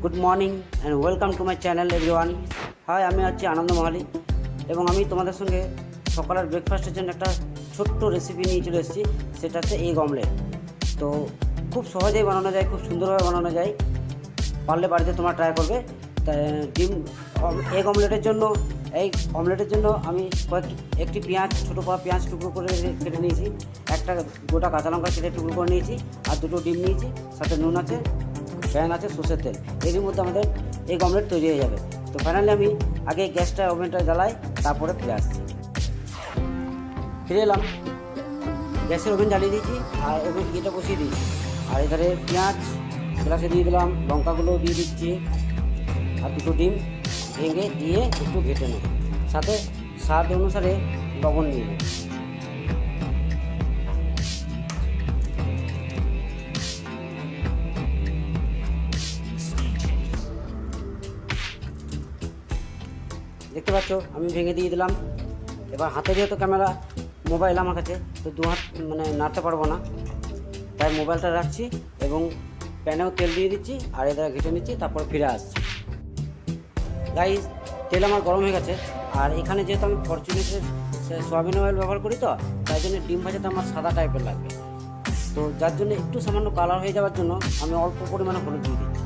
Good morning and welcome to my channel everyone. Hi, আমি হচ্ছি আনন্দ মহালি এবং আমি তোমাদের সঙ্গে সকালের ব্রেকফাস্টের জন্য একটা ছোট্ট রেসিপি নিয়ে চলে এসেছি। সেটা হচ্ছে এগ অমলেট। তো খুব সহজেই বানানো যায়, খুব সুন্দরভাবে বানানো যায়। পারলে বাড়িতে তোমরা ট্রাই করবে। ডিম এগ অমলেটের জন্য আমি একটি পেঁয়াজ, ছোটো পেঁয়াজ টুকরো করে কেটে নিয়েছি, একটা গোটা কাঁচা লঙ্কা কেটে টুকরো করে নিয়েছি, আর দুটো ডিম নিয়েছি, সাথে নুন আছে, প্যান আছে, সর্ষের তেল। এর মধ্যে আমাদের এগ অমলেট তৈরি হয়ে যাবে। তো ফাইনালি আমি আগে গ্যাসটা ওভেনটা জ্বালাই, তারপরে ফিরে আসছি। ফিরে এলাম, গ্যাসের ওভেন জ্বালিয়ে দিয়েছি আর ওভেন ইয়েটা বসিয়ে দিয়েছি। আর এধারে পেঁয়াজ গ্লাসে দিয়ে দিলাম, লঙ্কাগুলো দিয়ে দিচ্ছি, আর দুটো ডিম ভেঙে দিয়ে একটু ঘেটে নেব, সাথে স্বাদ অনুসারে লবণ নিয়ে নেব। দেখতে পাচ্ছ আমি ভেঙে দিয়ে দিলাম। এবার হাতে যেহেতু ক্যামেরা, মোবাইল আমার কাছে, তো দু হাত নাড়তে পারবো না, তাই মোবাইলটা রাখছি এবং প্যানেও তেল দিয়ে দিচ্ছি আর এদের ঘেটে নিচ্ছি, তারপর ফিরে আসছি। গাইস, তেল আমার গরম হয়ে গেছে। আর এখানে যেহেতু আমি ফরচুনেটের সয়াবিন অয়েল ব্যবহার করি, তো তাই জন্য ডিম ভাজাটা আমার সাদা টাইপের লাগবে। তো যার জন্য একটু সামান্য কালার হয়ে যাওয়ার জন্য আমি অল্প পরিমাণে হলুদ দিয়ে দিচ্ছি।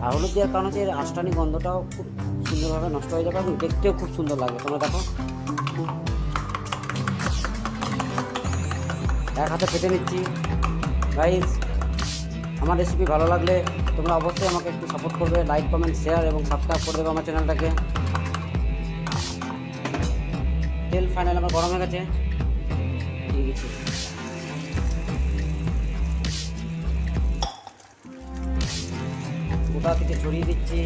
আর হলুদ দেওয়ার কারণ হচ্ছে এর আষ্টানি গন্ধটাও খুব সুন্দরভাবে নষ্ট হয়ে যাবে এবং দেখতেও খুব সুন্দর লাগবে। তোমরা দেখো, এক হাতে কেটে নিচ্ছি। গাইস, আমার রেসিপি ভালো লাগলে তোমরা অবশ্যই আমাকে একটু সাপোর্ট করবে, লাইক, কমেন্ট, শেয়ার এবং সাবস্ক্রাইব করে দেবে আমার চ্যানেলটাকে। তেল ফাইনাল আমার গরম হয়ে গেছে, দিয়ে দিচ্ছি। গোটা থেকে ছড়িয়ে দিচ্ছি।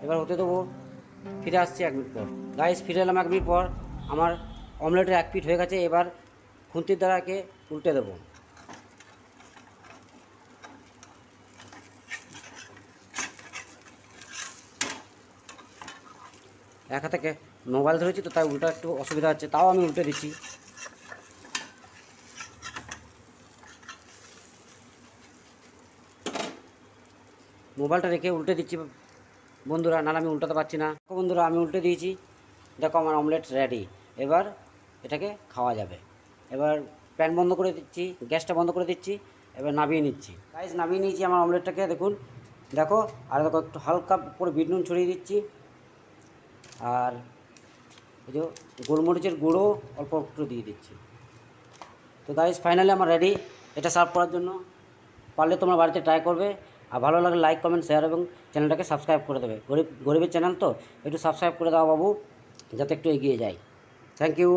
এবার হতে দেবো, ফিরে আসছি 1 মিনিট পর। গাইস, ফিরে এলাম 1 মিনিট পর। আমার অমলেটের 1 পিঠ হয়ে গেছে। এবার খুন্তির দ্বারা একে উল্টে দেবো। এক হাতে মোবাইল ধরেছি, তো তাই উল্টা একটু অসুবিধা হচ্ছে, তাও আমি উল্টে দিচ্ছি। মোবাইলটা রেখে উল্টে দিচ্ছি বন্ধুরা, নাহলে আমি উল্টাতে পারছি না। বন্ধুরা, আমি উল্টে দিয়েছি। দেখো, আমার অমলেট রেডি। এবার এটাকে খাওয়া যাবে। এবার প্যান বন্ধ করে দিচ্ছি, গ্যাসটা বন্ধ করে দিচ্ছি। এবার নামিয়ে নিচ্ছি। গাইস, নামিয়ে নিয়েছি আমার অমলেটটাকে। দেখো, আর দেখো একটু হালকা করে বিট নুন ছড়িয়ে দিচ্ছি, আর এই যে গোলমরিচের গুঁড়ো অল্প একটু দিয়ে দিচ্ছি। তো গাইস, ফাইনালি আমার রেডি এটা সার্ভ করার জন্য। পারলে তোমরা বাড়িতে ট্রাই করবে। আর ভালো লাগলে লাইক, কমেন্ট, শেয়ার এবং চ্যানেলটাকে সাবস্ক্রাইব করে দেবে। গরিবের চ্যানেল তো, একটু সাবস্ক্রাইব করে দাও বাবু, যাতে একটু এগিয়ে যায়। Thank you.